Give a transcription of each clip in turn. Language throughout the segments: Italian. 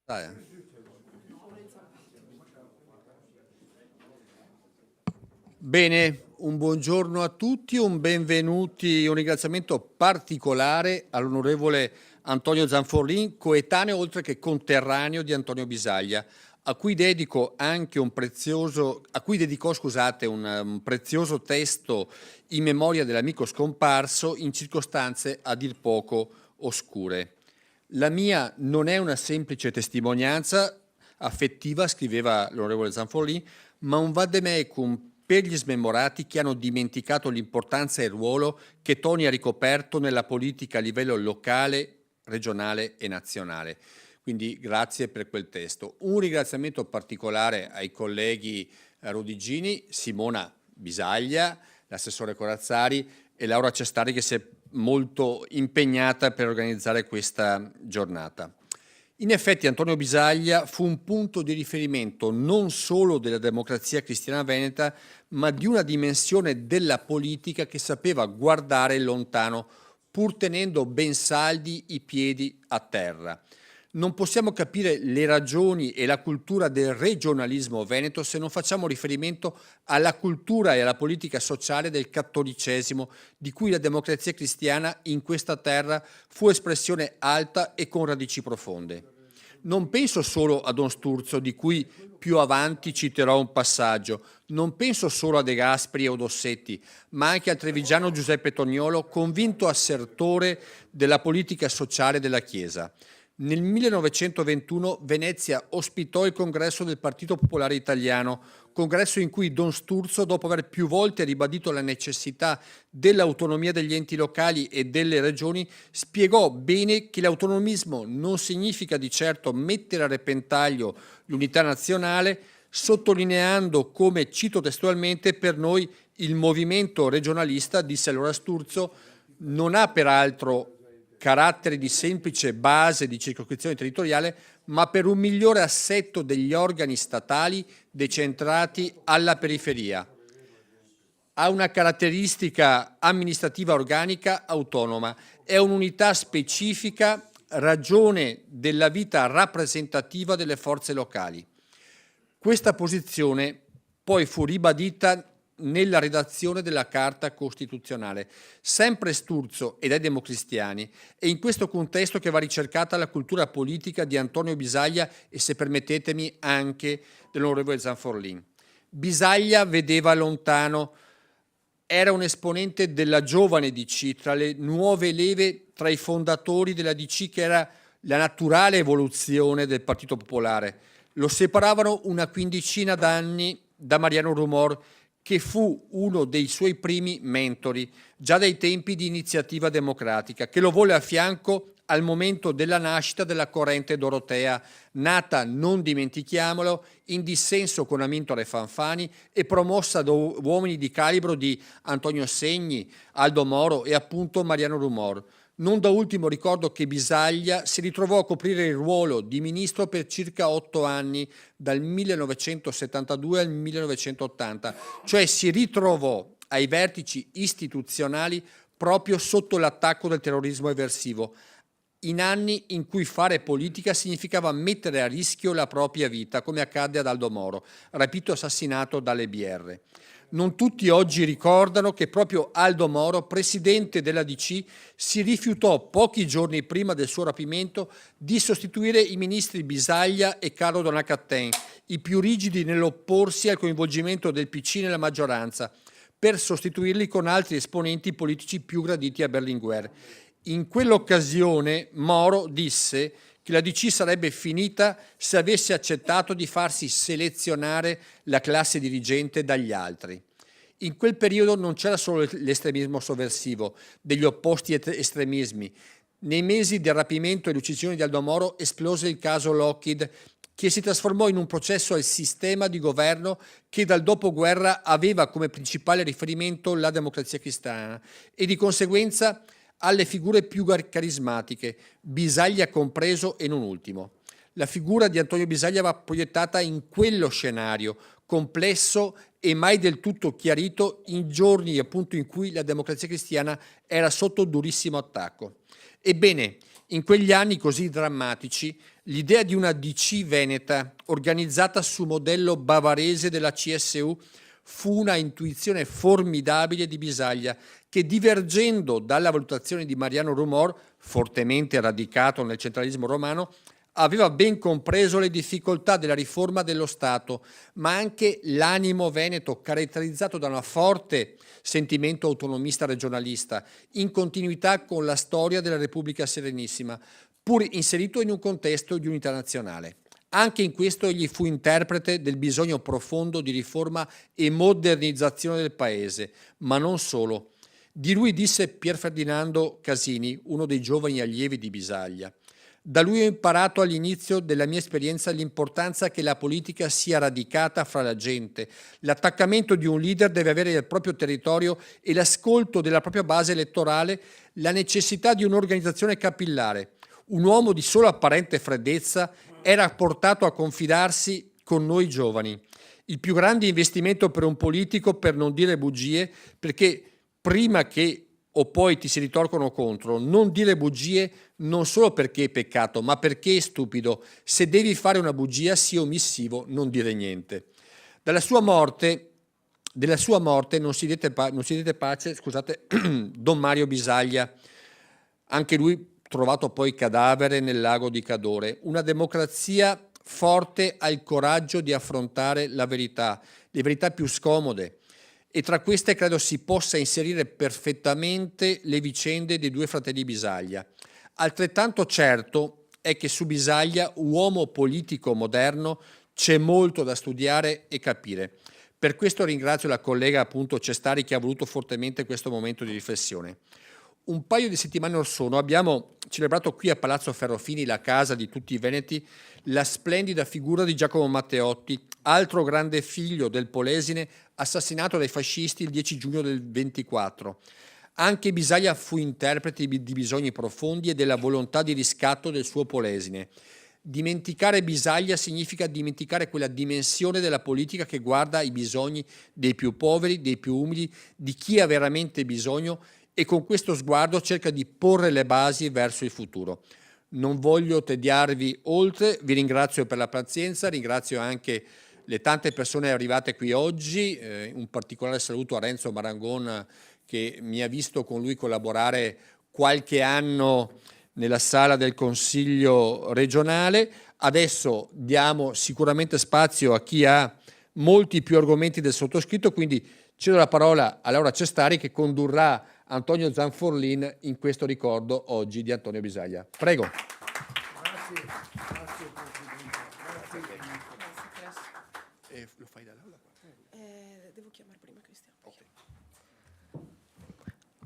Dai. Bene, un buongiorno a tutti, un benvenuti, un ringraziamento particolare all'onorevole Antonio Zanforlin, coetaneo oltre che conterraneo di Antonio Bisaglia, a cui dedicò un prezioso testo in memoria dell'amico scomparso in circostanze a dir poco oscure. La mia non è una semplice testimonianza affettiva, scriveva l'onorevole Zanforlin, ma un vademecum per gli smemorati che hanno dimenticato l'importanza e il ruolo che Toni ha ricoperto nella politica a livello locale, regionale e nazionale. Quindi grazie per quel testo. Un ringraziamento particolare ai colleghi Rudigini, Simona Bisaglia, l'assessore Corazzari e Laura Cestari che si è molto impegnata per organizzare questa giornata. In effetti Antonio Bisaglia fu un punto di riferimento non solo della democrazia cristiana veneta, ma di una dimensione della politica che sapeva guardare lontano, pur tenendo ben saldi i piedi a terra. Non possiamo capire le ragioni e la cultura del regionalismo veneto se non facciamo riferimento alla cultura e alla politica sociale del cattolicesimo, di cui la democrazia cristiana in questa terra fu espressione alta e con radici profonde. Non penso solo a Don Sturzo, di cui più avanti citerò un passaggio, non penso solo a De Gasperi o Dossetti, ma anche al trevigiano Giuseppe Toniolo, convinto assertore della politica sociale della Chiesa. Nel 1921 Venezia ospitò il congresso del Partito Popolare Italiano, congresso in cui Don Sturzo, dopo aver più volte ribadito la necessità dell'autonomia degli enti locali e delle regioni, spiegò bene che l'autonomismo non significa di certo mettere a repentaglio l'unità nazionale, sottolineando come, cito testualmente, per noi il movimento regionalista, disse allora Sturzo, non ha peraltro carattere di semplice base di circoscrizione territoriale, ma per un migliore assetto degli organi statali decentrati alla periferia. Ha una caratteristica amministrativa organica autonoma, è un'unità specifica, ragione della vita rappresentativa delle forze locali. Questa posizione poi fu ribadita nella redazione della Carta Costituzionale, sempre Sturzo e dai democristiani, e in questo contesto che va ricercata la cultura politica di Antonio Bisaglia e, se permettetemi, anche dell'onorevole Zanforlin. Bisaglia vedeva lontano, era un esponente della giovane DC, tra le nuove leve, tra i fondatori della DC che era la naturale evoluzione del Partito Popolare. Lo separavano una quindicina d'anni da Mariano Rumor, che fu uno dei suoi primi mentori, già dai tempi di Iniziativa Democratica, che lo volle a fianco al momento della nascita della corrente Dorotea, nata, non dimentichiamolo, in dissenso con Amintore Fanfani e promossa da uomini di calibro di Antonio Segni, Aldo Moro e appunto Mariano Rumor. Non da ultimo ricordo che Bisaglia si ritrovò a coprire il ruolo di ministro per circa 8 anni, dal 1972 al 1980, cioè si ritrovò ai vertici istituzionali proprio sotto l'attacco del terrorismo eversivo, in anni in cui fare politica significava mettere a rischio la propria vita, come accadde ad Aldo Moro, rapito e assassinato dalle BR. Non tutti oggi ricordano che proprio Aldo Moro, presidente della DC, si rifiutò pochi giorni prima del suo rapimento di sostituire i ministri Bisaglia e Carlo Donat-Cattin, i più rigidi nell'opporsi al coinvolgimento del PC nella maggioranza, per sostituirli con altri esponenti politici più graditi a Berlinguer. In quell'occasione Moro disse che la DC sarebbe finita se avesse accettato di farsi selezionare la classe dirigente dagli altri. In quel periodo non c'era solo l'estremismo sovversivo, degli opposti estremismi. Nei mesi del rapimento e l'uccisione di Aldo Moro esplose il caso Lockheed, che si trasformò in un processo al sistema di governo che dal dopoguerra aveva come principale riferimento la democrazia cristiana e di conseguenza alle figure più carismatiche, Bisaglia compreso e non ultimo. La figura di Antonio Bisaglia va proiettata in quello scenario complesso e mai del tutto chiarito in giorni appunto in cui la democrazia cristiana era sotto durissimo attacco. Ebbene, In quegli anni così drammatici, l'idea di una DC veneta organizzata su modello bavarese della CSU fu una intuizione formidabile di Bisaglia che, divergendo dalla valutazione di Mariano Rumor, fortemente radicato nel centralismo romano, aveva ben compreso le difficoltà della riforma dello Stato, ma anche l'animo veneto caratterizzato da un forte sentimento autonomista regionalista, in continuità con la storia della Repubblica Serenissima, pur inserito in un contesto di unità nazionale. Anche in questo egli fu interprete del bisogno profondo di riforma e modernizzazione del Paese, ma non solo. Di lui disse Pier Ferdinando Casini, uno dei giovani allievi di Bisaglia: da lui ho imparato all'inizio della mia esperienza l'importanza che la politica sia radicata fra la gente. L'attaccamento di un leader deve avere il proprio territorio e l'ascolto della propria base elettorale, la necessità di un'organizzazione capillare. Un uomo di sola apparente freddezza era portato a confidarsi con noi giovani. Il più grande investimento per un politico, per non dire bugie, perché prima che o poi ti si ritorcono contro, non dire bugie non solo perché è peccato, ma perché è stupido. Se devi fare una bugia, sii omissivo, non dire niente. Della sua morte non si diede pace, scusate, Don Mario Bisaglia, anche lui trovato poi cadavere nel lago di Cadore. Una democrazia forte ha il coraggio di affrontare la verità, le verità più scomode, e tra queste credo si possa inserire perfettamente le vicende dei due fratelli Bisaglia. Altrettanto certo è che su Bisaglia, uomo politico moderno, c'è molto da studiare e capire. Per questo ringrazio la collega appunto Cestari che ha voluto fortemente questo momento di riflessione. Un paio di settimane or sono abbiamo celebrato qui a Palazzo Ferrofini, la casa di tutti i veneti, la splendida figura di Giacomo Matteotti, altro grande figlio del Polesine, assassinato dai fascisti il 10 giugno del 24. Anche Bisaglia fu interprete di bisogni profondi e della volontà di riscatto del suo Polesine. Dimenticare Bisaglia significa dimenticare quella dimensione della politica che guarda i bisogni dei più poveri, dei più umili, di chi ha veramente bisogno, e con questo sguardo cerca di porre le basi verso il futuro. Non voglio tediarvi oltre, vi ringrazio per la pazienza, ringrazio anche le tante persone arrivate qui oggi, un particolare saluto a Renzo Marangon che mi ha visto con lui collaborare qualche anno nella sala del Consiglio regionale. Adesso diamo sicuramente spazio a chi ha molti più argomenti del sottoscritto, quindi cedo la parola a Laura Cestari che condurrà Antonio Zanforlin in questo ricordo oggi di Antonio Bisaglia. Prego. Grazie, grazie Presidente. Grazie. Lo fai dall'aula? Devo chiamare prima Cristiano. Okay.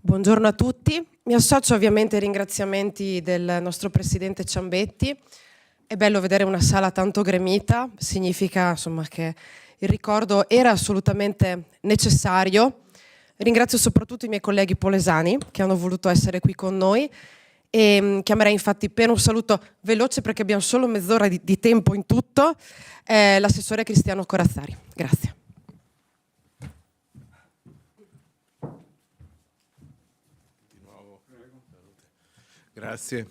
Buongiorno a tutti. Mi associo ovviamente ai ringraziamenti del nostro Presidente Ciambetti. È bello vedere una sala tanto gremita, significa insomma che il ricordo era assolutamente necessario. Ringrazio soprattutto i miei colleghi polesani che hanno voluto essere qui con noi e chiamerei infatti per un saluto veloce perché abbiamo solo mezz'ora di tempo in tutto, l'assessore Cristiano Corazzari. Grazie. Di nuovo. Grazie.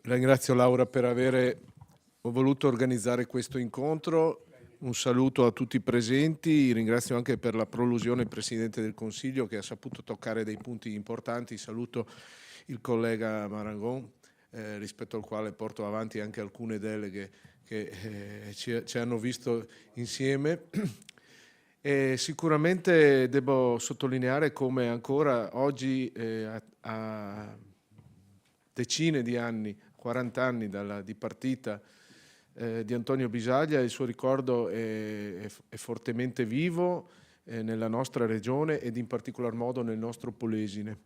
Ringrazio Laura per aver voluto organizzare questo incontro. Un saluto a tutti i presenti, ringrazio anche per la prolusione il Presidente del Consiglio che ha saputo toccare dei punti importanti. Saluto il collega Marangon, rispetto al quale porto avanti anche alcune deleghe che ci hanno visto insieme. E sicuramente devo sottolineare come ancora oggi, a decine di anni, 40 anni dalla dipartita di Antonio Bisaglia, il suo ricordo è fortemente vivo nella nostra regione ed in particolar modo nel nostro Polesine.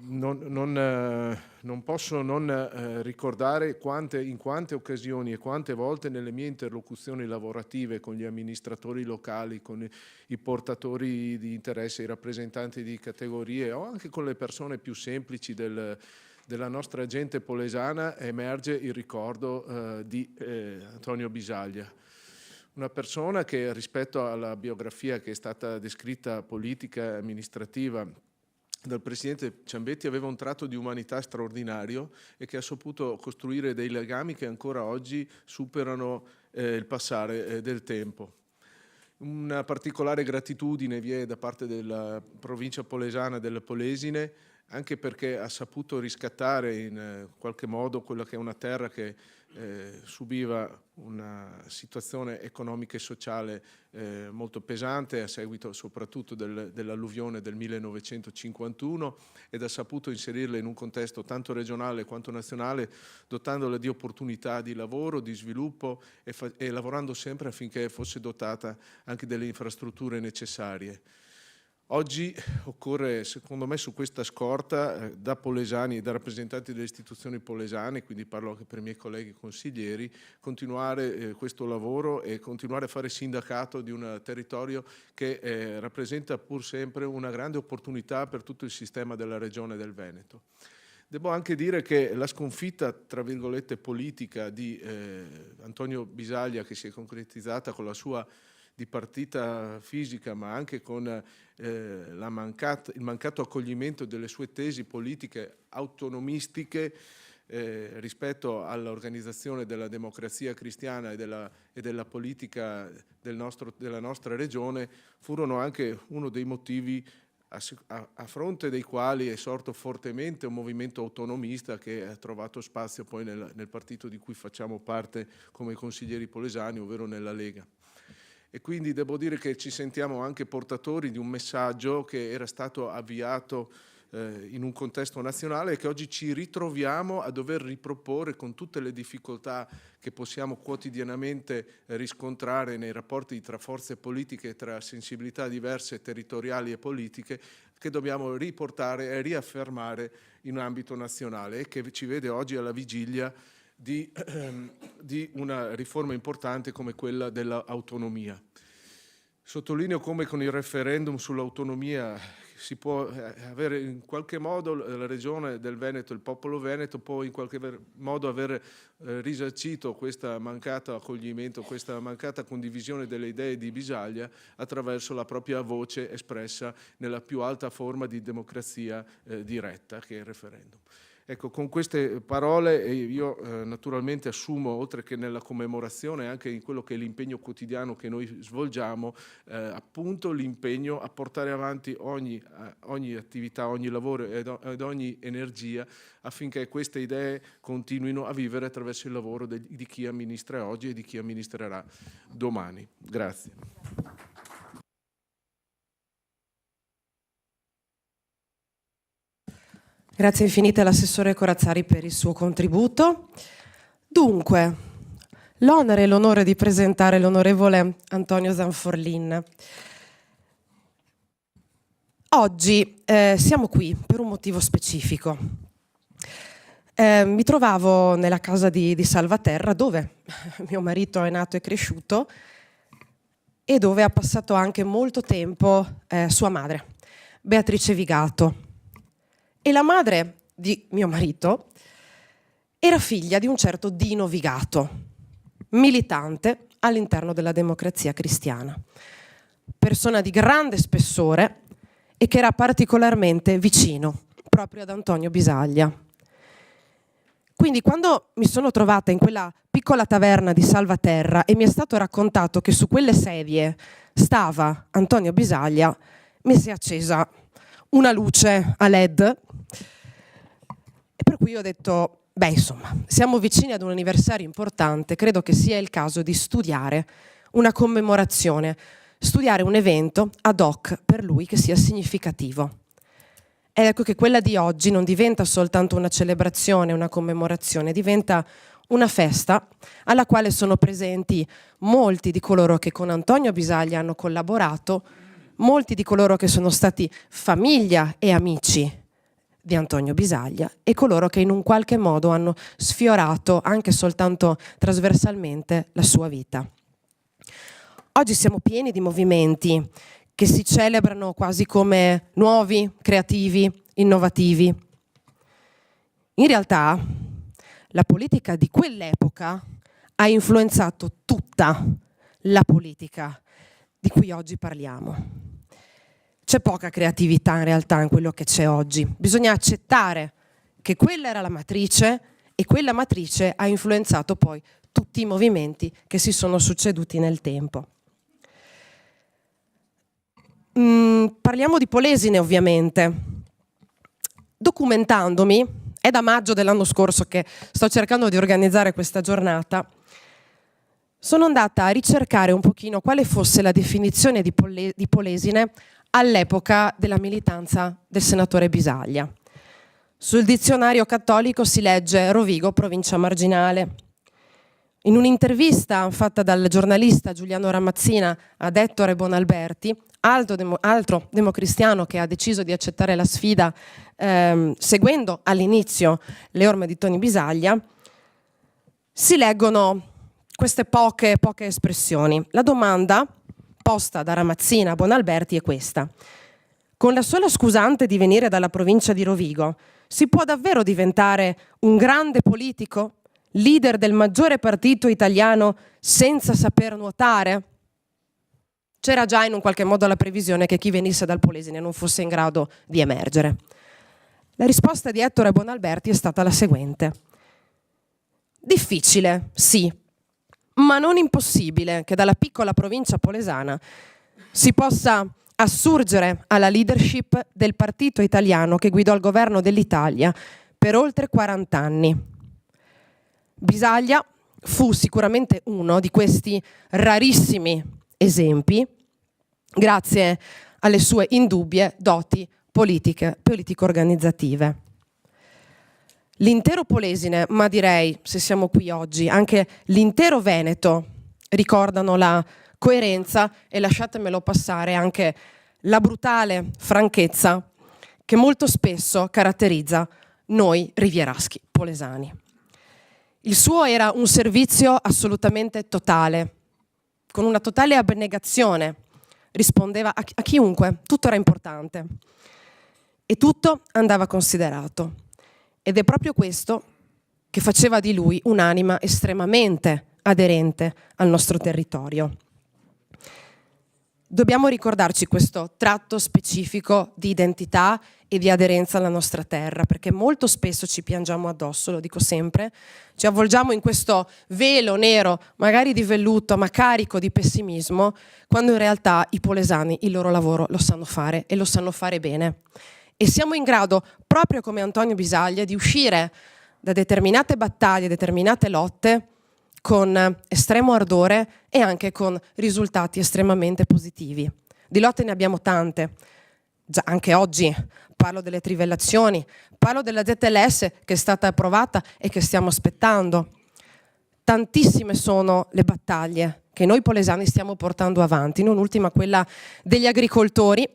Non posso non ricordare in quante occasioni e quante volte nelle mie interlocuzioni lavorative con gli amministratori locali, con i portatori di interesse, i rappresentanti di categorie o anche con le persone più semplici della nostra gente polesana emerge il ricordo di Antonio Bisaglia. Una persona che rispetto alla biografia che è stata descritta politica e amministrativa dal presidente Ciambetti aveva un tratto di umanità straordinario e che ha saputo costruire dei legami che ancora oggi superano il passare del tempo. Una particolare gratitudine vi è da parte della provincia polesana della Polesine, anche perché ha saputo riscattare in qualche modo quella che è una terra che subiva una situazione economica e sociale molto pesante a seguito soprattutto dell'alluvione del 1951, ed ha saputo inserirla in un contesto tanto regionale quanto nazionale, dotandola di opportunità di lavoro, di sviluppo e lavorando sempre affinché fosse dotata anche delle infrastrutture necessarie. Oggi occorre, secondo me, su questa scorta, da polesani e da rappresentanti delle istituzioni polesane, quindi parlo anche per i miei colleghi consiglieri, continuare questo lavoro e continuare a fare sindacato di un territorio che rappresenta pur sempre una grande opportunità per tutto il sistema della regione del Veneto. Devo anche dire che la sconfitta, tra virgolette, politica di Antonio Bisaglia, che si è concretizzata con la sua dipartita fisica, ma anche con il mancato accoglimento delle sue tesi politiche autonomistiche rispetto all'organizzazione della democrazia cristiana e della politica della nostra regione, furono anche uno dei motivi a fronte dei quali è sorto fortemente un movimento autonomista che ha trovato spazio poi nel partito di cui facciamo parte come consiglieri polesani, ovvero nella Lega. E quindi devo dire che ci sentiamo anche portatori di un messaggio che era stato avviato in un contesto nazionale e che oggi ci ritroviamo a dover riproporre con tutte le difficoltà che possiamo quotidianamente riscontrare nei rapporti tra forze politiche, tra sensibilità diverse territoriali e politiche, che dobbiamo riportare e riaffermare in ambito nazionale e che ci vede oggi alla vigilia di una riforma importante come quella dell'autonomia. Sottolineo come con il referendum sull'autonomia si può avere in qualche modo la regione del Veneto, il popolo veneto può in qualche modo aver risarcito questo mancato accoglimento, questa mancata condivisione delle idee di Bisaglia attraverso la propria voce espressa nella più alta forma di democrazia diretta che è il referendum. Ecco, con queste parole io naturalmente assumo, oltre che nella commemorazione, anche in quello che è l'impegno quotidiano che noi svolgiamo, appunto l'impegno a portare avanti ogni attività, ogni lavoro ed ogni energia affinché queste idee continuino a vivere attraverso il lavoro di chi amministra oggi e di chi amministrerà domani. Grazie. Grazie infinite all'assessore Corazzari per il suo contributo. Dunque, l'onere e l'onore di presentare l'onorevole Antonio Zanforlin. Oggi siamo qui per un motivo specifico. Mi trovavo nella casa di Salvaterra, dove mio marito è nato e cresciuto e dove ha passato anche molto tempo sua madre, Beatrice Vigato. E la madre di mio marito era figlia di un certo Dino Vigato, militante all'interno della Democrazia Cristiana, persona di grande spessore e che era particolarmente vicino proprio ad Antonio Bisaglia. Quindi quando mi sono trovata in quella piccola taverna di Salvaterra e mi è stato raccontato che su quelle sedie stava Antonio Bisaglia, mi si è accesa una luce a LED e per cui ho detto, beh insomma, siamo vicini ad un anniversario importante, credo che sia il caso di studiare una commemorazione, studiare un evento ad hoc per lui che sia significativo. Ed ecco che quella di oggi non diventa soltanto una celebrazione, una commemorazione, diventa una festa alla quale sono presenti molti di coloro che con Antonio Bisaglia hanno collaborato, molti di coloro che sono stati famiglia e amici di Antonio Bisaglia e coloro che in un qualche modo hanno sfiorato anche soltanto trasversalmente la sua vita. Oggi siamo pieni di movimenti che si celebrano quasi come nuovi, creativi, innovativi. In realtà la politica di quell'epoca ha influenzato tutta la politica di cui oggi parliamo. C'è poca creatività in realtà in quello che c'è oggi. Bisogna accettare che quella era la matrice e quella matrice ha influenzato poi tutti i movimenti che si sono succeduti nel tempo. Parliamo di Polesine ovviamente. Documentandomi, è da maggio dell'anno scorso che sto cercando di organizzare questa giornata, sono andata a ricercare un pochino quale fosse la definizione di Polesine all'epoca della militanza del senatore Bisaglia. Sul dizionario cattolico si legge Rovigo, provincia marginale. In un'intervista fatta dal giornalista Giuliano Ramazzina ad Ettore Bonalberti, altro democristiano che ha deciso di accettare la sfida seguendo all'inizio le orme di Toni Bisaglia, si leggono queste poche espressioni. La domanda posta da Ramazzina a Bonalberti è questa: con la sola scusante di venire dalla provincia di Rovigo, si può davvero diventare un grande politico, leader del maggiore partito italiano, senza saper nuotare? C'era già in un qualche modo la previsione che chi venisse dal Polesine non fosse in grado di emergere. La risposta di Ettore Bonalberti è stata la seguente: difficile, sì, ma non impossibile che dalla piccola provincia polesana si possa assurgere alla leadership del partito italiano che guidò il governo dell'Italia per oltre 40 anni. Bisaglia fu sicuramente uno di questi rarissimi esempi, grazie alle sue indubbie doti politico-organizzative. L'intero Polesine, ma direi, se siamo qui oggi, anche l'intero Veneto ricordano la coerenza e, lasciatemelo passare, anche la brutale franchezza che molto spesso caratterizza noi rivieraschi polesani. Il suo era un servizio assolutamente totale, con una totale abnegazione, rispondeva a chiunque, tutto era importante e tutto andava considerato. Ed è proprio questo che faceva di lui un'anima estremamente aderente al nostro territorio. Dobbiamo ricordarci questo tratto specifico di identità e di aderenza alla nostra terra, perché molto spesso ci piangiamo addosso, lo dico sempre, ci avvolgiamo in questo velo nero, magari di velluto, ma carico di pessimismo, quando in realtà i polesani il loro lavoro lo sanno fare e lo sanno fare bene. E siamo in grado, proprio come Antonio Bisaglia, di uscire da determinate battaglie, determinate lotte, con estremo ardore e anche con risultati estremamente positivi. Di lotte ne abbiamo tante, già anche oggi parlo delle trivellazioni, parlo della ZLS che è stata approvata e che stiamo aspettando. Tantissime sono le battaglie che noi polesani stiamo portando avanti, non ultima quella degli agricoltori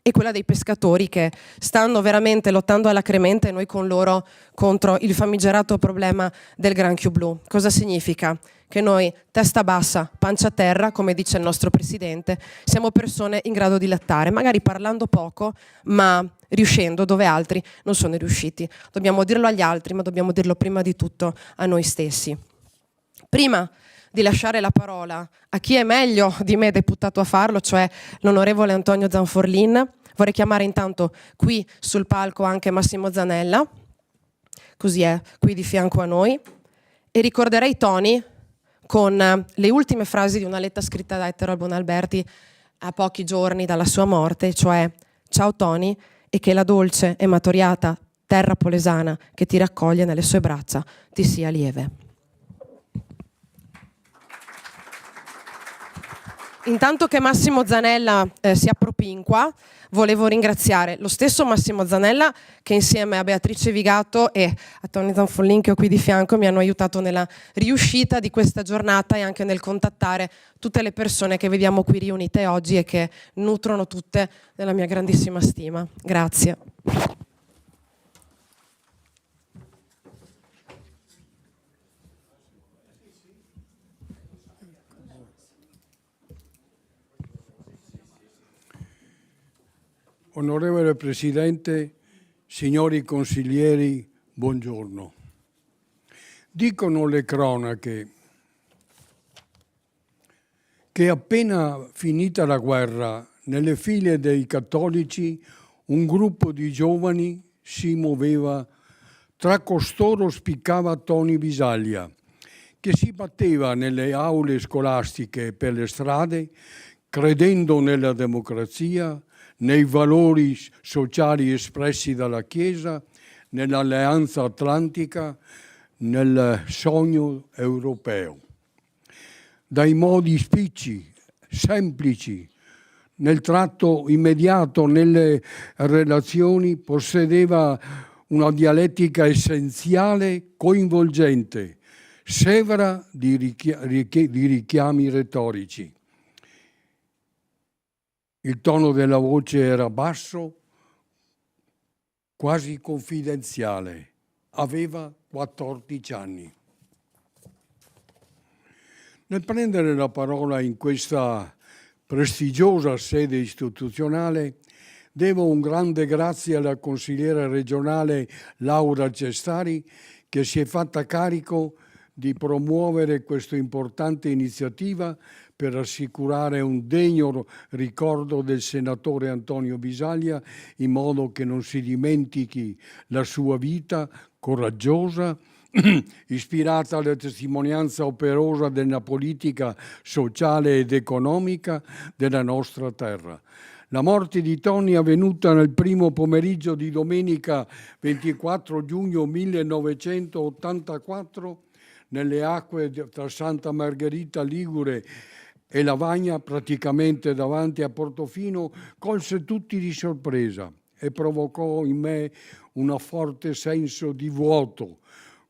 e quella dei pescatori che stanno veramente lottando alacremente e noi con loro contro il famigerato problema del granchio blu. Cosa significa? Che noi, testa bassa, pancia a terra, come dice il nostro Presidente, siamo persone in grado di lattare, magari parlando poco, ma riuscendo dove altri non sono riusciti. Dobbiamo dirlo agli altri, ma dobbiamo dirlo prima di tutto a noi stessi. Prima di lasciare la parola a chi è meglio di me deputato a farlo, cioè l'onorevole Antonio Zanforlin, vorrei chiamare intanto qui sul palco anche Massimo Zanella, così è qui di fianco a noi, e ricorderei Toni con le ultime frasi di una lettera scritta da Ettore Bonalberti a pochi giorni dalla sua morte, cioè: ciao Toni, e che la dolce e martoriata terra polesana che ti raccoglie nelle sue braccia ti sia lieve. Intanto che Massimo Zanella si appropinqua, volevo ringraziare lo stesso Massimo Zanella che insieme a Beatrice Vigato e a Tony Zanfollin, che ho qui di fianco, mi hanno aiutato nella riuscita di questa giornata e anche nel contattare tutte le persone che vediamo qui riunite oggi e che nutrono tutte della mia grandissima stima. Grazie. Onorevole Presidente, signori consiglieri, buongiorno. Dicono le cronache che appena finita la guerra, nelle file dei cattolici, un gruppo di giovani si muoveva. Tra costoro spiccava Toni Bisaglia, che si batteva nelle aule scolastiche e per le strade, credendo nella democrazia, nei valori sociali espressi dalla Chiesa, nell'alleanza atlantica, nel sogno europeo. Dai modi spicci, semplici, nel tratto immediato, nelle relazioni, possedeva una dialettica essenziale, coinvolgente, severa di richiami retorici. Il tono della voce era basso, quasi confidenziale. Aveva 14 anni. Nel prendere la parola in questa prestigiosa sede istituzionale, devo un grande grazie alla consigliera regionale Laura Cestari, che si è fatta carico di promuovere questa importante iniziativa per assicurare un degno ricordo del senatore Antonio Bisaglia, in modo che non si dimentichi la sua vita coraggiosa, ispirata alla testimonianza operosa della politica sociale ed economica della nostra terra. La morte di Toni è avvenuta nel primo pomeriggio di domenica 24 giugno 1984 nelle acque tra Santa Margherita Ligure e Lavagna, praticamente davanti a Portofino, colse tutti di sorpresa e provocò in me un forte senso di vuoto,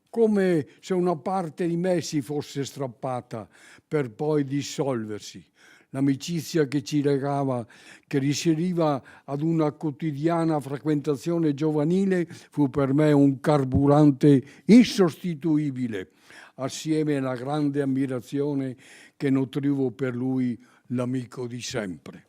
come se una parte di me si fosse strappata per poi dissolversi. L'amicizia che ci legava, che risaliva ad una quotidiana frequentazione giovanile, fu per me un carburante insostituibile, assieme alla grande ammirazione che nutrivo per lui, l'amico di sempre.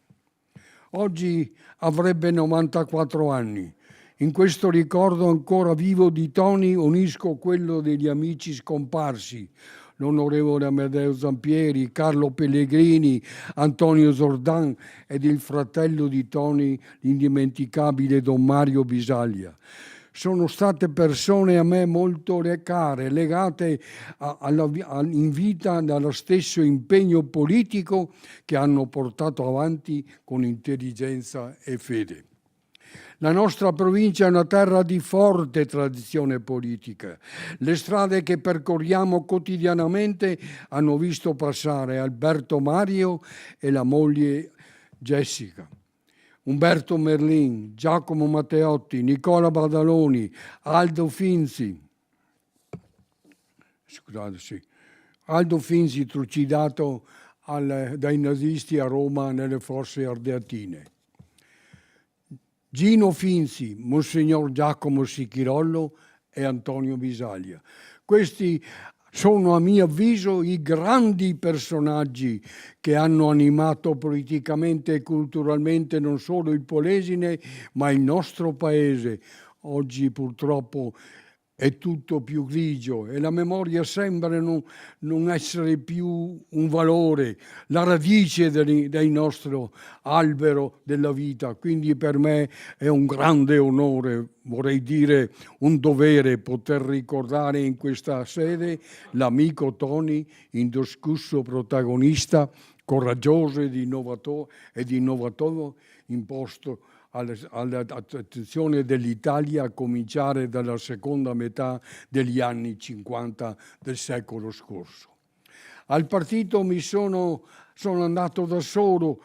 Oggi avrebbe 94 anni. In questo ricordo ancora vivo di Toni unisco quello degli amici scomparsi, l'onorevole Amedeo Zampieri, Carlo Pellegrini, Antonio Zordan ed il fratello di Toni, l'indimenticabile Don Mario Bisaglia. Sono state persone a me molto care, legate in vita dallo stesso impegno politico che hanno portato avanti con intelligenza e fede. La nostra provincia è una terra di forte tradizione politica. Le strade che percorriamo quotidianamente hanno visto passare Alberto Mario e la moglie Jessica, Umberto Merlin, Giacomo Matteotti, Nicola Badaloni, Aldo Finzi, trucidato dai nazisti a Roma nelle fosse ardeatine. Gino Finzi, Monsignor Giacomo Sichirollo e Antonio Bisaglia. Questi sono, a mio avviso, i grandi personaggi che hanno animato politicamente e culturalmente non solo il Polesine, ma il nostro paese. Oggi purtroppo è tutto più grigio e la memoria sembra non essere più un valore, la radice del nostro albero della vita. Quindi per me è un grande onore, vorrei dire un dovere, poter ricordare in questa sede l'amico Toni, indiscusso protagonista, coraggioso ed innovatore, imposto all'attenzione dell'Italia a cominciare dalla seconda metà degli anni 50 del secolo scorso. Al partito sono andato da solo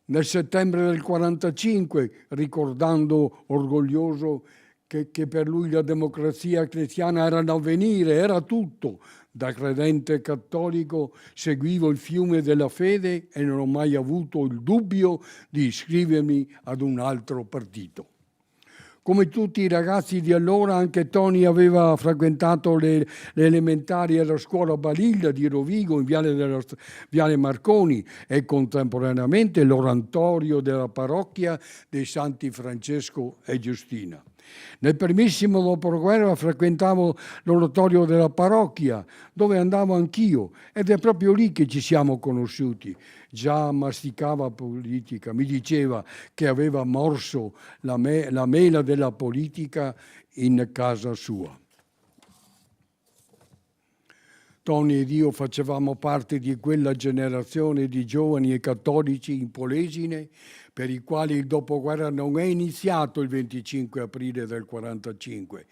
nel settembre del 45, ricordando orgoglioso che per lui la democrazia cristiana era l'avvenire, era tutto. Da credente cattolico seguivo il fiume della fede e non ho mai avuto il dubbio di iscrivermi ad un altro partito. Come tutti i ragazzi di allora, anche Toni aveva frequentato le elementari alla scuola Balilla di Rovigo, in Viale Marconi, e contemporaneamente l'oratorio della parrocchia dei Santi Francesco e Giustina. Nel primissimo dopoguerra frequentavo l'oratorio della parrocchia, dove andavo anch'io, ed è proprio lì che ci siamo conosciuti. Già masticava politica, mi diceva che aveva morso la mela della politica in casa sua. Tony ed io facevamo parte di quella generazione di giovani e cattolici in Polesine per i quali il dopoguerra non è iniziato il 25 aprile del 45,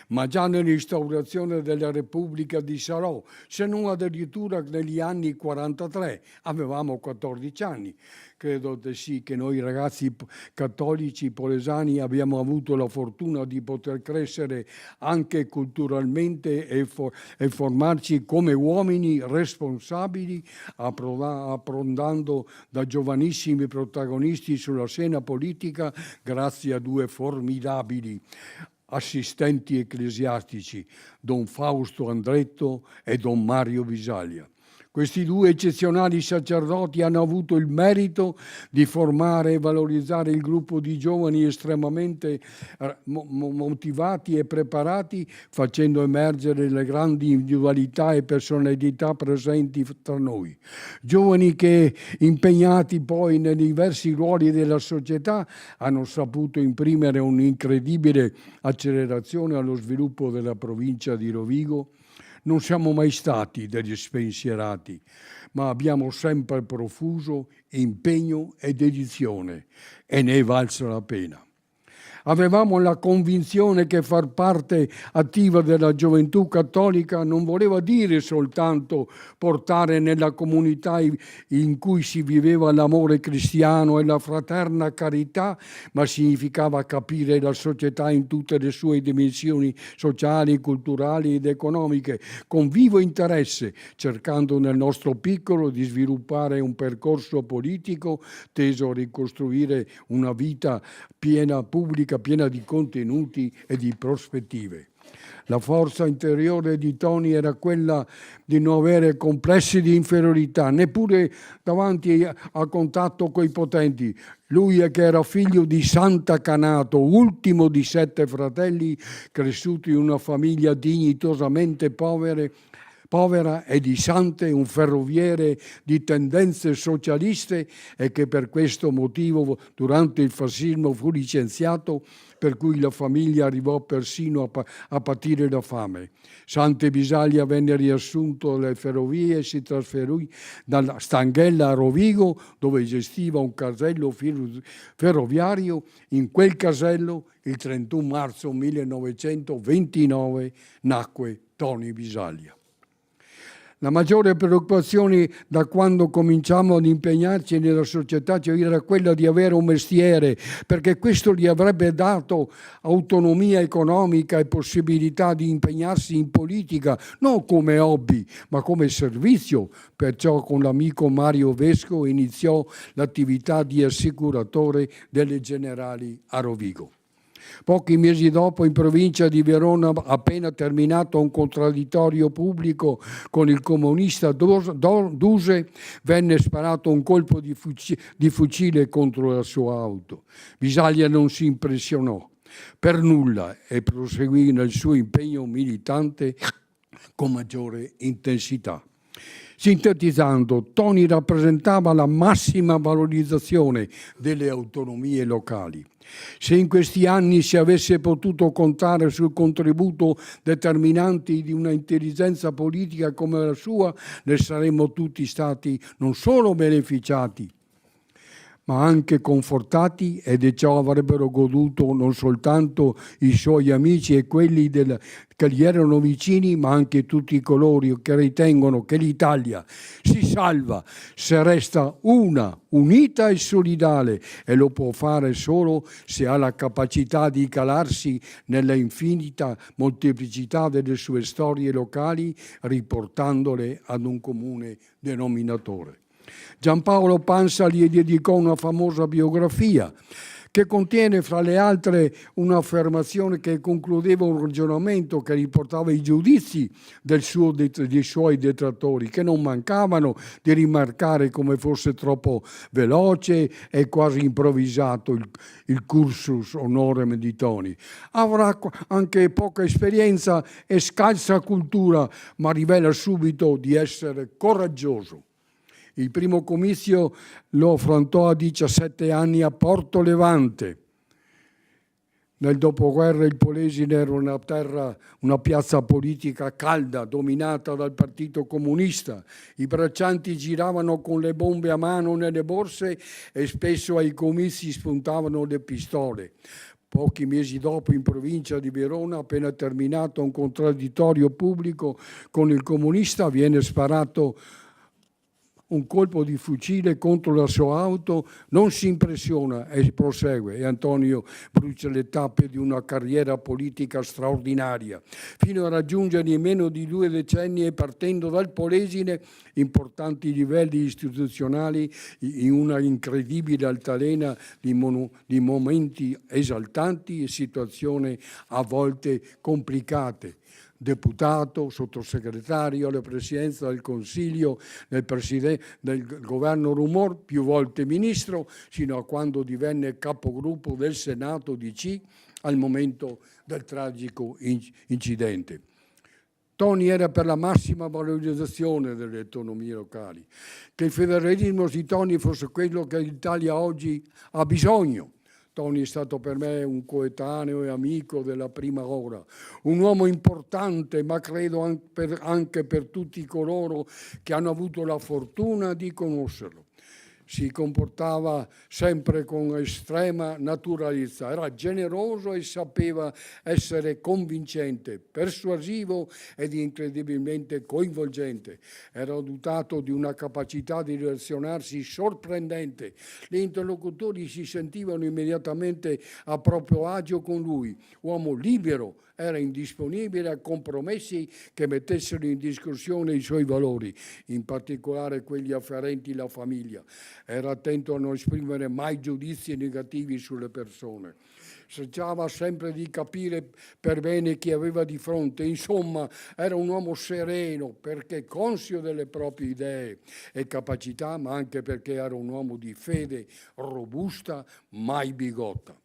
ma già nell'instaurazione della Repubblica di Salò, se non addirittura negli anni 43, avevamo 14 anni. Credo sì che noi ragazzi cattolici polesani abbiamo avuto la fortuna di poter crescere anche culturalmente e formarci come uomini responsabili, approndando da giovanissimi protagonisti sulla scena politica grazie a due formidabili assistenti ecclesiastici, Don Fausto Andretto e Don Mario Bisaglia. Questi due eccezionali sacerdoti hanno avuto il merito di formare e valorizzare il gruppo di giovani estremamente motivati e preparati, facendo emergere le grandi individualità e personalità presenti tra noi. Giovani che, impegnati poi nei diversi ruoli della società, hanno saputo imprimere un'incredibile accelerazione allo sviluppo della provincia di Rovigo. Non siamo mai stati degli spensierati, ma abbiamo sempre profuso impegno e dedizione e ne è valsa la pena. Avevamo la convinzione che far parte attiva della gioventù cattolica non voleva dire soltanto portare nella comunità in cui si viveva l'amore cristiano e la fraterna carità, ma significava capire la società in tutte le sue dimensioni sociali, culturali ed economiche, con vivo interesse, cercando nel nostro piccolo di sviluppare un percorso politico teso a ricostruire una vita piena pubblica, piena di contenuti e di prospettive. La forza interiore di Tony era quella di non avere complessi di inferiorità, neppure davanti a contatto coi potenti. Lui che era figlio di Santa Canato, ultimo di 7 fratelli, cresciuto in una famiglia dignitosamente povera e di Sante, un ferroviere di tendenze socialiste e che per questo motivo durante il fascismo fu licenziato, per cui la famiglia arrivò persino a patire la fame. Sante Bisaglia venne riassunto alle ferrovie e si trasferì dalla Stanghella a Rovigo, dove gestiva un casello ferroviario. In quel casello, il 31 marzo 1929, nacque Tony Bisaglia. La maggiore preoccupazione da quando cominciamo ad impegnarci nella società era quella di avere un mestiere, perché questo gli avrebbe dato autonomia economica e possibilità di impegnarsi in politica, non come hobby, ma come servizio. Perciò con l'amico Mario Vesco iniziò l'attività di assicuratore delle Generali a Rovigo. Pochi mesi dopo, in provincia di Verona, appena terminato un contraddittorio pubblico con il comunista Duse, venne sparato un colpo di fucile contro la sua auto. Bisaglia non si impressionò per nulla e proseguì nel suo impegno militante con maggiore intensità. Sintetizzando, Tony rappresentava la massima valorizzazione delle autonomie locali. Se in questi anni si avesse potuto contare sul contributo determinante di una intelligenza politica come la sua, ne saremmo tutti stati non solo beneficiati, ma anche confortati, e di ciò avrebbero goduto non soltanto i suoi amici e quelli che gli erano vicini, ma anche tutti coloro che ritengono che l'Italia si salva se resta unita e solidale, e lo può fare solo se ha la capacità di calarsi nella infinita molteplicità delle sue storie locali, riportandole ad un comune denominatore. Giampaolo Pansa gli dedicò una famosa biografia che contiene fra le altre un'affermazione che concludeva un ragionamento che riportava i giudizi dei suoi detrattori, che non mancavano di rimarcare come fosse troppo veloce e quasi improvvisato il cursus honorem di Toni. Avrà anche poca esperienza e scarsa cultura, ma rivela subito di essere coraggioso. Il primo comizio lo affrontò a 17 anni a Porto Levante. Nel dopoguerra il Polesine era una piazza politica calda, dominata dal Partito Comunista. I braccianti giravano con le bombe a mano nelle borse e spesso ai comizi spuntavano le pistole. Pochi mesi dopo, in provincia di Verona, appena terminato un contraddittorio pubblico con il comunista, viene sparato un colpo di fucile contro la sua auto, non si impressiona e prosegue, e Antonio brucia le tappe di una carriera politica straordinaria, fino a raggiungere in meno di 2 decenni e partendo dal Polesine importanti livelli istituzionali in una incredibile altalena di momenti esaltanti e situazioni a volte complicate. Deputato, sottosegretario alla presidenza del Consiglio, del governo Rumor, più volte ministro, sino a quando divenne capogruppo del Senato DC al momento del tragico incidente. Toni era per la massima valorizzazione delle autonomie locali, che il federalismo di Toni fosse quello che l'Italia oggi ha bisogno. Toni è stato per me un coetaneo e amico della prima ora, un uomo importante, ma credo anche per tutti coloro che hanno avuto la fortuna di conoscerlo. Si comportava sempre con estrema naturalezza, era generoso e sapeva essere convincente, persuasivo ed incredibilmente coinvolgente. Era dotato di una capacità di relazionarsi sorprendente. Gli interlocutori si sentivano immediatamente a proprio agio con lui, uomo libero. Era indisponibile a compromessi che mettessero in discussione i suoi valori, in particolare quelli afferenti alla famiglia. Era attento a non esprimere mai giudizi negativi sulle persone. Cercava sempre di capire per bene chi aveva di fronte. Insomma, era un uomo sereno perché conscio delle proprie idee e capacità, ma anche perché era un uomo di fede robusta, mai bigotta.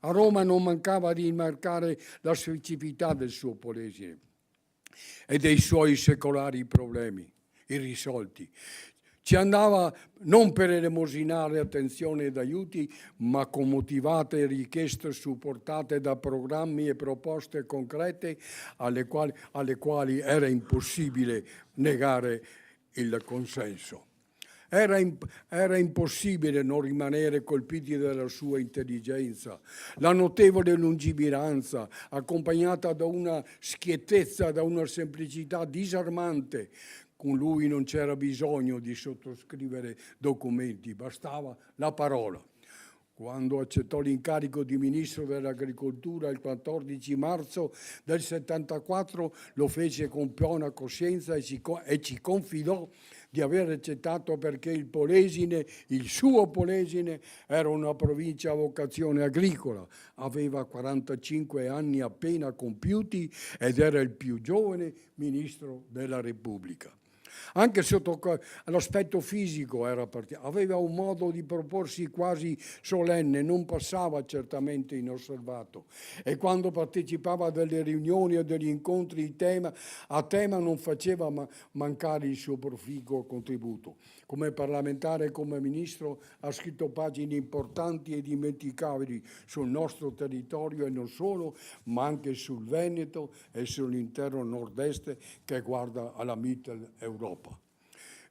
A Roma non mancava di rimarcare la specificità del suo Polesine e dei suoi secolari problemi irrisolti. Ci andava non per elemosinare attenzione ed aiuti, ma con motivate richieste supportate da programmi e proposte concrete alle quali era impossibile negare il consenso. Era impossibile non rimanere colpiti dalla sua intelligenza, la notevole lungimiranza, accompagnata da una schiettezza, da una semplicità disarmante. Con lui non c'era bisogno di sottoscrivere documenti, bastava la parola. Quando accettò l'incarico di ministro dell'agricoltura il 14 marzo del 74, lo fece con piena coscienza e ci confidò di aver accettato perché il Polesine, il suo Polesine, era una provincia a vocazione agricola, aveva 45 anni appena compiuti ed era il più giovane ministro della Repubblica. Anche sotto l'aspetto fisico aveva un modo di proporsi quasi solenne, non passava certamente inosservato e quando partecipava a delle riunioni o degli incontri a tema non faceva mancare il suo proficuo contributo. Come parlamentare e come ministro ha scritto pagine importanti e dimenticabili sul nostro territorio e non solo, ma anche sul Veneto e sull'intero nord-est che guarda alla Mitteleuropa.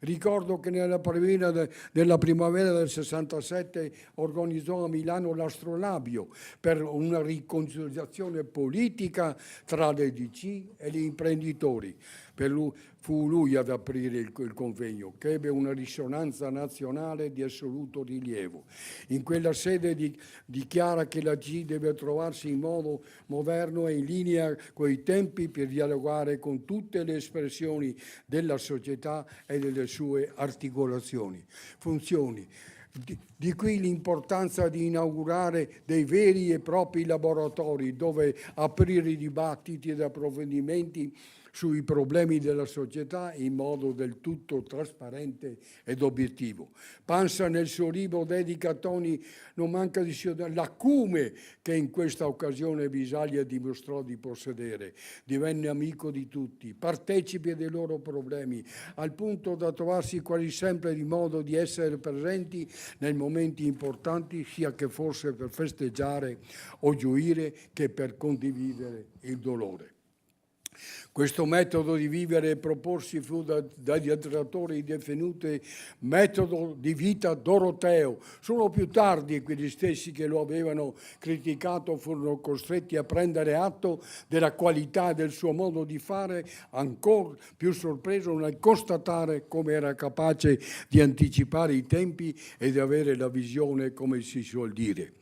Ricordo che nella primavera del 67 organizzò a Milano l'Astrolabio per una riconciliazione politica tra le DC e gli imprenditori. Fu lui ad aprire il convegno, che ebbe una risonanza nazionale di assoluto rilievo. In quella sede dichiara che la DC deve trovarsi in modo moderno e in linea con i tempi per dialogare con tutte le espressioni della società e delle sue articolazioni, funzioni. Di qui l'importanza di inaugurare dei veri e propri laboratori dove aprire dibattiti ed approfondimenti sui problemi della società in modo del tutto trasparente ed obiettivo. Pansa nel suo libro dedica a Toni non manca di l'acume che in questa occasione Bisaglia dimostrò di possedere. Divenne amico di tutti, partecipe dei loro problemi, al punto da trovarsi quasi sempre di modo di essere presenti nei momenti importanti, sia che fosse per festeggiare o gioire che per condividere il dolore. Questo metodo di vivere e proporsi fu dagli adoratori definito metodo di vita doroteo. Solo più tardi quegli stessi che lo avevano criticato furono costretti a prendere atto della qualità del suo modo di fare, ancora più sorpreso nel constatare come era capace di anticipare i tempi e di avere la visione, come si suol dire.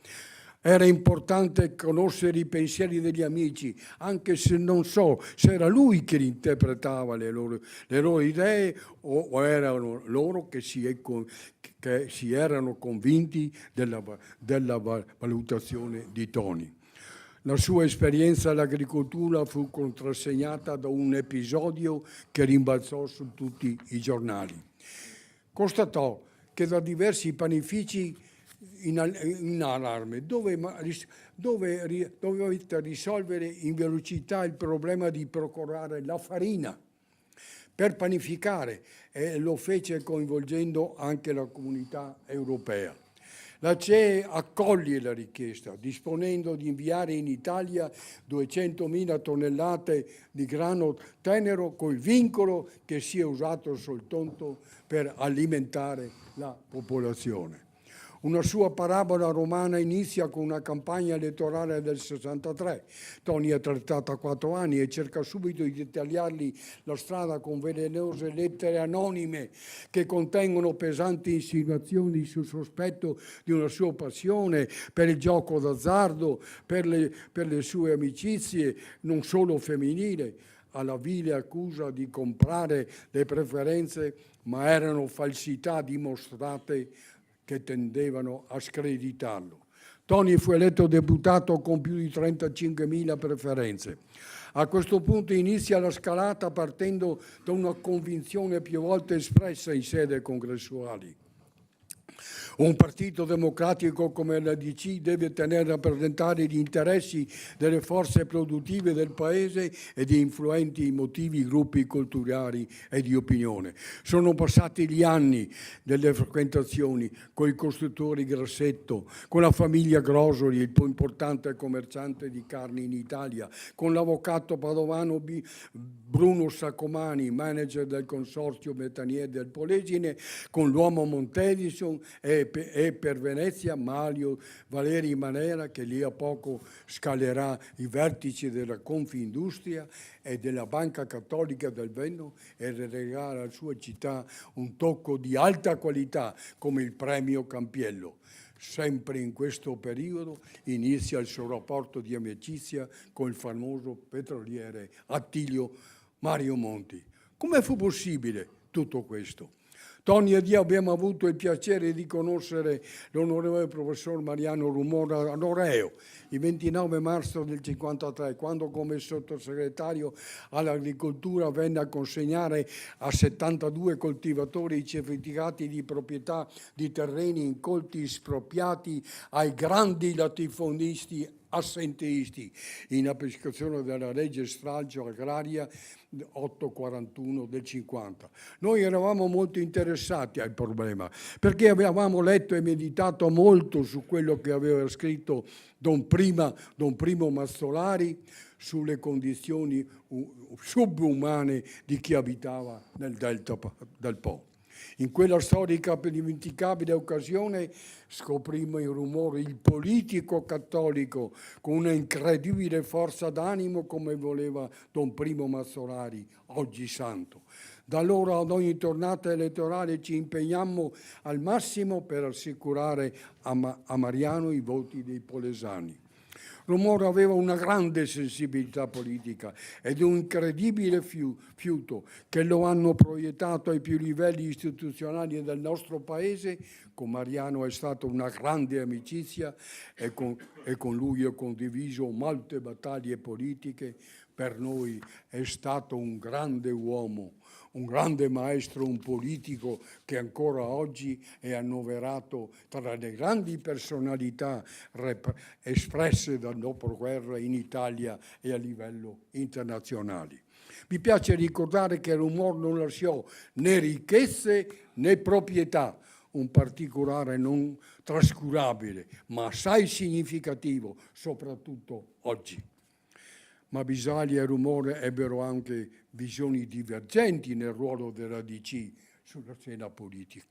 Era importante conoscere i pensieri degli amici, anche se non so se era lui che interpretava le loro idee o erano loro che si erano convinti della valutazione di Toni. La sua esperienza all'agricoltura fu contrassegnata da un episodio che rimbalzò su tutti i giornali. Constatò che da diversi panifici in allarme doveva risolvere in velocità il problema di procurare la farina per panificare e lo fece coinvolgendo anche la comunità europea. La CE accoglie la richiesta, disponendo di inviare in Italia 200.000 tonnellate di grano tenero col vincolo che sia usato soltanto per alimentare la popolazione. Una sua parabola romana inizia con una campagna elettorale del 63. Toni è 34 anni e cerca subito di tagliargli la strada con velenose lettere anonime che contengono pesanti insinuazioni sul sospetto di una sua passione per il gioco d'azzardo, per le sue amicizie, non solo femminili, alla vile accusa di comprare le preferenze, ma erano falsità dimostrate che tendevano a screditarlo. Toni fu eletto deputato con più di 35.000 preferenze. A questo punto inizia la scalata partendo da una convinzione più volte espressa in sede congressuali. Un partito democratico come la DC deve tenere a rappresentare gli interessi delle forze produttive del Paese e di influenti motivi, gruppi culturali e di opinione. Sono passati gli anni delle frequentazioni con i costruttori Grassetto, con la famiglia Grosoli, il più importante commerciante di carni in Italia, con l'avvocato padovano Bruno Sacomani, manager del consorzio Betanier del Polesine, con l'uomo Montedison e per Venezia Mario Valeri Manera, che lì a poco scalerà i vertici della Confindustria e della Banca Cattolica del Veneto e regala alla sua città un tocco di alta qualità come il premio Campiello. Sempre in questo periodo inizia il suo rapporto di amicizia con il famoso petroliere Attilio Mario Monti. Come fu possibile tutto questo? Toni ed io abbiamo avuto il piacere di conoscere l'onorevole professor Mariano Rumora Noreo il 29 marzo del 1953, quando come sottosegretario all'agricoltura venne a consegnare a 72 coltivatori i certificati di proprietà di terreni incolti espropriati ai grandi latifondisti assenteisti in applicazione della legge stralcio agraria 841 del 50. Noi eravamo molto interessati al problema perché avevamo letto e meditato molto su quello che aveva scritto Don Primo Mazzolari sulle condizioni subumane di chi abitava nel delta del Po. In quella storica e indimenticabile occasione scoprimmo il politico cattolico con una incredibile forza d'animo come voleva Don Primo Mazzolari, oggi santo. Da allora ad ogni tornata elettorale ci impegnammo al massimo per assicurare a Mariano i voti dei polesani. Romore aveva una grande sensibilità politica ed un incredibile fiuto che lo hanno proiettato ai più livelli istituzionali del nostro paese. Con Mariano è stata una grande amicizia e con lui ho condiviso molte battaglie politiche. Per noi è stato un grande uomo, un grande maestro, un politico che ancora oggi è annoverato tra le grandi personalità espresse dal dopoguerra in Italia e a livello internazionale. Mi piace ricordare che Romore non lasciò né ricchezze né proprietà, un particolare non trascurabile, ma assai significativo, soprattutto oggi. Ma Bisaglia e Romore ebbero anche visioni divergenti nel ruolo della DC sulla scena politica.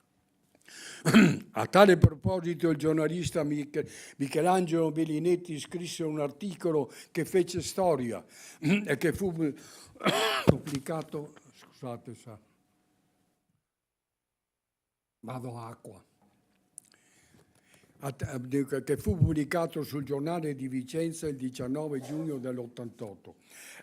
A tale proposito il giornalista Michelangelo Bellinetti scrisse un articolo che fece storia e che fu pubblicato, scusate, vado acqua, che fu pubblicato sul giornale di Vicenza il 19 giugno dell'88.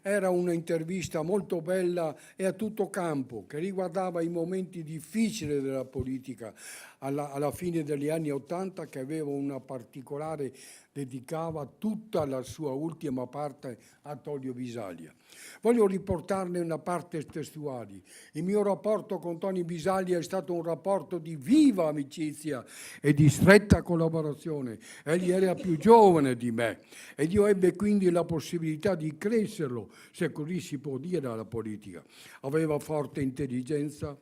Era un'intervista molto bella e a tutto campo, che riguardava i momenti difficili della politica alla fine degli anni '80, che aveva una particolare, dedicava tutta la sua ultima parte a Tonio Bisaglia. Voglio riportarne una parte testuale. Il mio rapporto con Tonio Bisaglia è stato un rapporto di viva amicizia e di stretta collaborazione. Egli era più giovane di me ed io ebbe quindi la possibilità di crescerlo, se così si può dire, alla politica. Aveva forte intelligenza,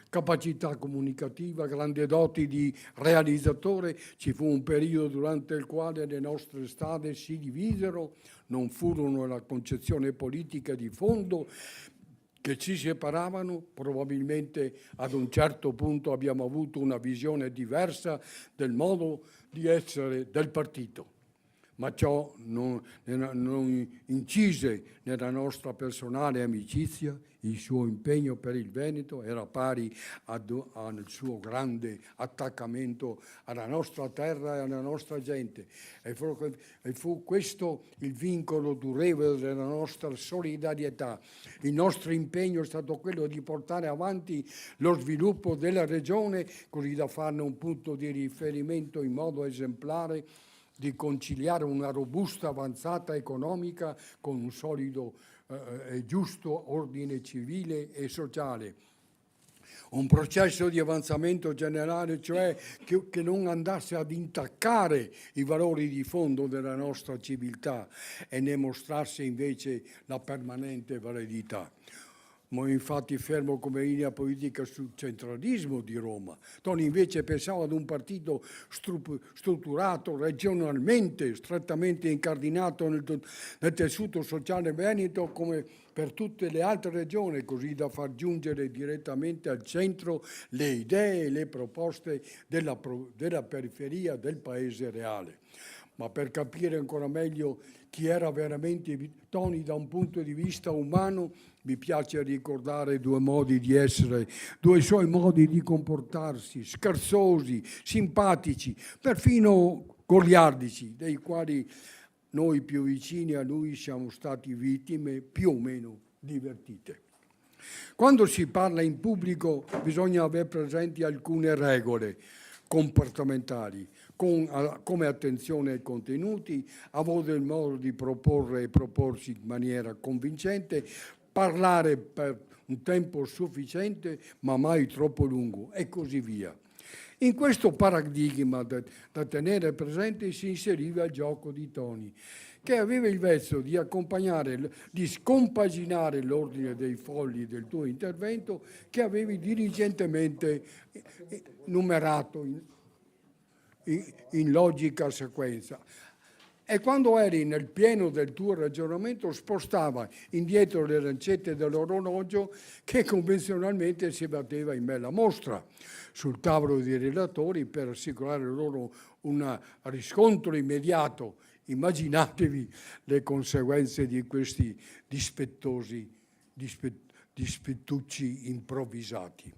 capacità comunicativa, grandi doti di realizzatore. Ci fu un periodo durante il quale le nostre strade si divisero, non furono la concezione politica di fondo che ci separavano. Probabilmente ad un certo punto abbiamo avuto una visione diversa del modo di essere del partito. Ma ciò non incise nella nostra personale amicizia. Il suo impegno per il Veneto era pari al suo grande attaccamento alla nostra terra e alla nostra gente. E fu questo il vincolo durevole della nostra solidarietà. Il nostro impegno è stato quello di portare avanti lo sviluppo della regione, così da farne un punto di riferimento in modo esemplare, di conciliare una robusta avanzata economica con un solido e giusto ordine civile e sociale. Un processo di avanzamento generale, cioè che non andasse ad intaccare i valori di fondo della nostra civiltà e ne mostrasse invece la permanente validità. Ma infatti fermo come linea politica sul centralismo di Roma. Toni invece pensava ad un partito strutturato regionalmente, strettamente incardinato nel tessuto sociale veneto come per tutte le altre regioni, così da far giungere direttamente al centro le idee e le proposte della periferia del paese reale. Ma per capire ancora meglio chi era veramente Toni da un punto di vista umano, mi piace ricordare due modi di essere, due suoi modi di comportarsi, scherzosi, simpatici, perfino goliardici, dei quali noi più vicini a lui siamo stati vittime più o meno divertite. Quando si parla in pubblico bisogna avere presenti alcune regole comportamentali, come attenzione ai contenuti, avere il modo di proporre e proporsi in maniera convincente, parlare per un tempo sufficiente ma mai troppo lungo e così via. In questo paradigma da tenere presente si inseriva il gioco di toni, che aveva il vezzo di accompagnare, di scompaginare l'ordine dei fogli del tuo intervento che avevi diligentemente numerato in logica sequenza. E quando eri nel pieno del tuo ragionamento spostava indietro le lancette dell'orologio che convenzionalmente si batteva in bella mostra sul tavolo dei relatori per assicurare loro un riscontro immediato. Immaginatevi le conseguenze di questi dispettucci improvvisati.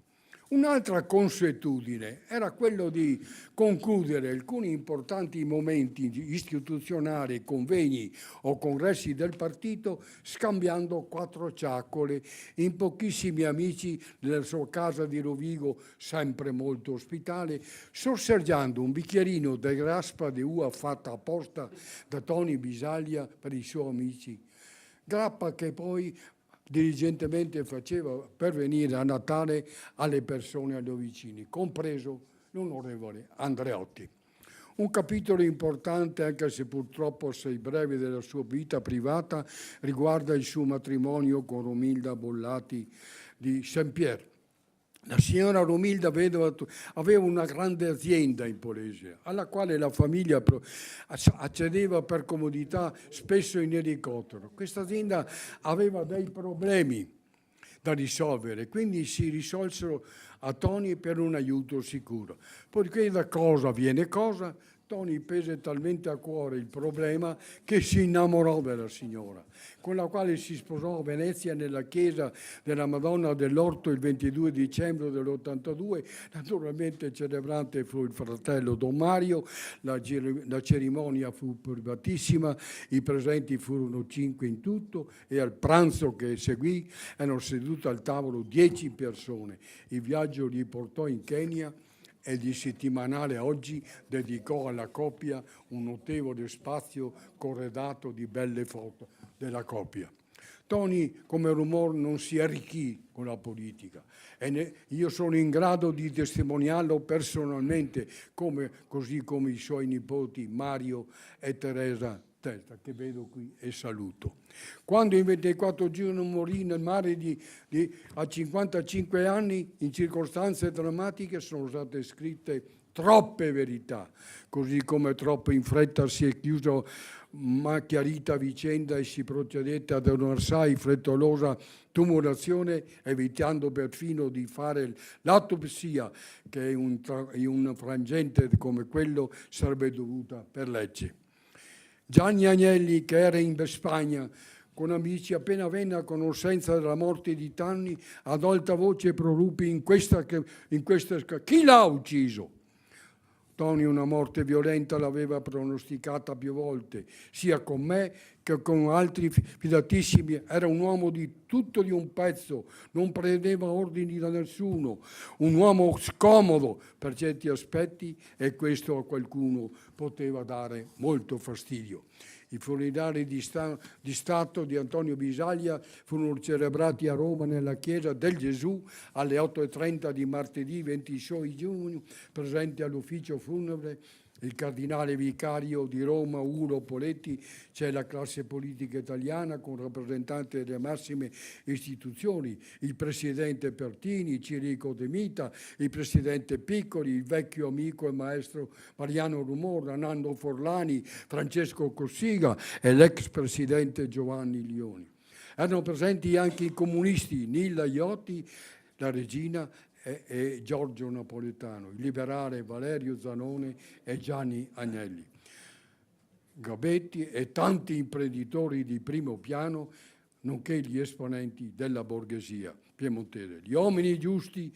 Un'altra consuetudine era quello di concludere alcuni importanti momenti istituzionali, convegni o congressi del partito scambiando 4 ciacole in pochissimi amici nella sua casa di Rovigo, sempre molto ospitale, sorseggiando un bicchierino di grappa di uva fatta apposta da Tony Bisaglia per i suoi amici. Grappa che poi diligentemente faceva pervenire a Natale alle persone allo vicini, compreso l'onorevole Andreotti. Un capitolo importante, anche se purtroppo assai breve, della sua vita privata riguarda il suo matrimonio con Romilda Bollati di Saint-Pierre. La signora Romilda vedova aveva una grande azienda in Polesine, alla quale la famiglia accedeva per comodità spesso in elicottero. Questa azienda aveva dei problemi da risolvere, quindi si risolsero a Tony per un aiuto sicuro. Poiché da cosa viene cosa, Tony prese talmente a cuore il problema che si innamorò della signora, con la quale si sposò a Venezia nella chiesa della Madonna dell'Orto il 22 dicembre dell'82. Naturalmente celebrante fu il fratello Don Mario, la cerimonia fu privatissima, i presenti furono 5 in tutto e al pranzo che seguì erano sedute al tavolo 10 persone. Il viaggio li portò in Kenya e il settimanale Oggi dedicò alla coppia un notevole spazio corredato di belle foto della coppia. Tony, come rumore, non si arricchì con la politica e io sono in grado di testimoniarlo personalmente, così come i suoi nipoti Mario e Teresa Testa, che vedo qui e saluto. Quando in 24 giorni morì nel mare a 55 anni, in circostanze drammatiche, sono state scritte troppe verità, così come troppo in fretta si è chiuso ma chiarita vicenda e si procedette ad una assai frettolosa tumulazione, evitando perfino di fare l'autopsia, che in un frangente come quello sarebbe dovuta per legge. Gianni Agnelli, che era in Spagna con amici, appena venne a conoscenza della morte di Tony, ad alta voce proruppe in questa chi l'ha ucciso? Tony una morte violenta l'aveva pronosticata più volte, sia con me che con altri fidatissimi. Era un uomo di tutto di un pezzo, non prendeva ordini da nessuno, un uomo scomodo per certi aspetti, e questo a qualcuno poteva dare molto fastidio. I funerali di Stato di Antonio Bisaglia furono celebrati a Roma nella chiesa del Gesù alle 8:30 di martedì 26 giugno, presente all'ufficio funebre il cardinale vicario di Roma Ugo Poletti. C'è la classe politica italiana con rappresentanti delle massime istituzioni, il presidente Pertini, Cirico De Mita, il presidente Piccoli, il vecchio amico e maestro Mariano Rumorra, Nando Forlani, Francesco Cossiga e l'ex presidente Giovanni Lioni. Erano presenti anche i comunisti Nilla Iotti, la regina e Giorgio Napoletano, il liberale Valerio Zanone e Gianni Agnelli, Gabetti e tanti imprenditori di primo piano, nonché gli esponenti della borghesia piemontese. Gli uomini giusti,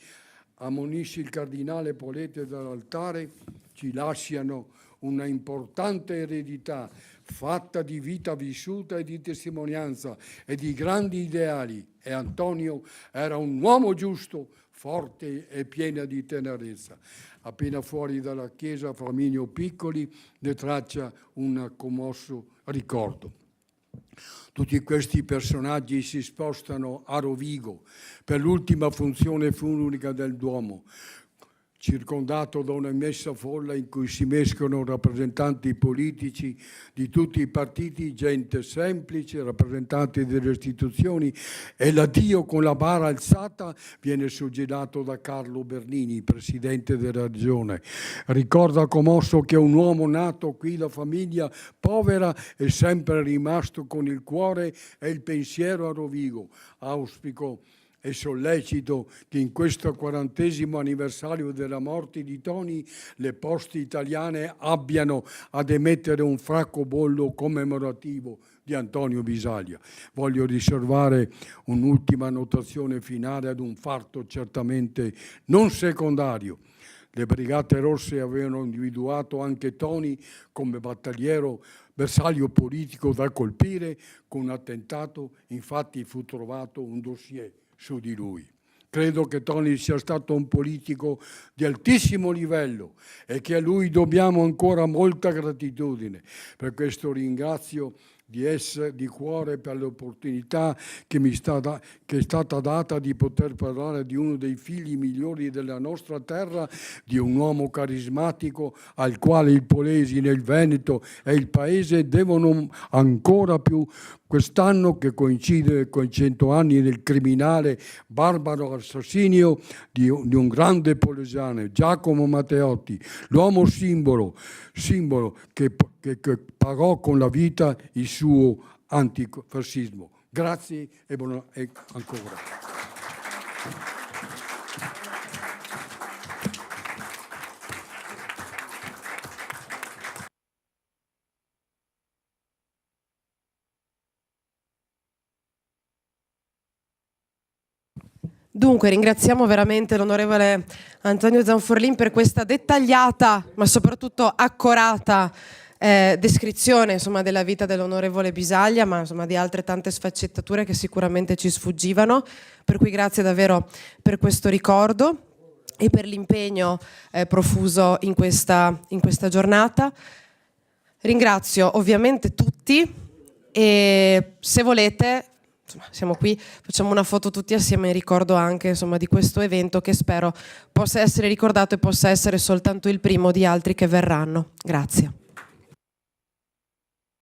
ammonisce il cardinale Polete dall'altare, ci lasciano una importante eredità fatta di vita vissuta e di testimonianza e di grandi ideali, e Antonio era un uomo giusto, forte e piena di tenerezza. Appena fuori dalla chiesa, Flaminio Piccoli ne traccia un commosso ricordo. Tutti questi personaggi si spostano a Rovigo per l'ultima funzione funebre del Duomo, circondato da una immensa folla in cui si mescolano rappresentanti politici di tutti i partiti, gente semplice, rappresentanti delle istituzioni, e l'addio con la bara alzata viene suggellato da Carlo Bernini, presidente della regione. Ricorda commosso che un uomo nato qui da famiglia povera è sempre rimasto con il cuore e il pensiero a Rovigo. Auspico e sollecito che in questo 40° anniversario della morte di Toni le poste italiane abbiano ad emettere un francobollo commemorativo di Antonio Bisaglia. Voglio riservare un'ultima notazione finale ad un fatto certamente non secondario. Le Brigate Rosse avevano individuato anche Toni come battagliero bersaglio politico da colpire con un attentato, infatti fu trovato un dossier su di lui. Credo che Toni sia stato un politico di altissimo livello e che a lui dobbiamo ancora molta gratitudine. Per questo ringrazio di cuore per l'opportunità che è stata data di poter parlare di uno dei figli migliori della nostra terra, di un uomo carismatico al quale il Polesine, il Veneto e il Paese devono ancora più quest'anno, che coincide con i 100 anni del criminale barbaro assassinio di un grande polesano, Giacomo Matteotti, l'uomo simbolo che pagò con la vita il suo antifascismo. Grazie e ancora. Dunque ringraziamo veramente l'onorevole Antonio Zanforlin per questa dettagliata ma soprattutto accorata descrizione, insomma, della vita dell'onorevole Bisaglia, ma insomma di altre tante sfaccettature che sicuramente ci sfuggivano, per cui grazie davvero per questo ricordo e per l'impegno profuso in questa giornata. Ringrazio ovviamente tutti e se volete, insomma, siamo qui, facciamo una foto tutti assieme in ricordo anche, insomma, di questo evento che spero possa essere ricordato e possa essere soltanto il primo di altri che verranno. Grazie.